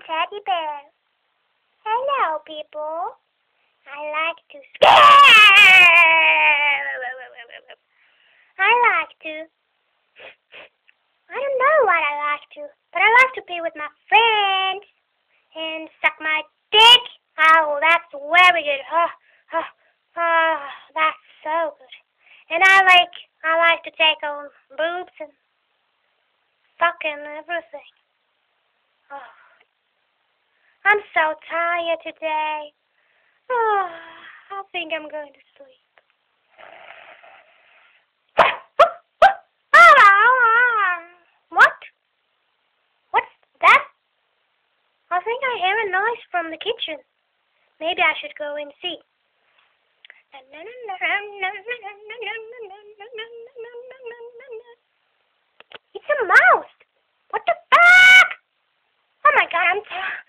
teddy bear. Hello, people. I like to I don't know what I like to, but I like to play with my friends and suck my dick. Oh, that's very good. That's so good. And I like to take on boobs and fucking everything. Oh, I'm so tired today. Oh, I think I'm going to sleep. What? What's that? I think I hear a noise from the kitchen. Maybe I should go and see. It's a mouse. What the fuck? Oh my god, I'm tired.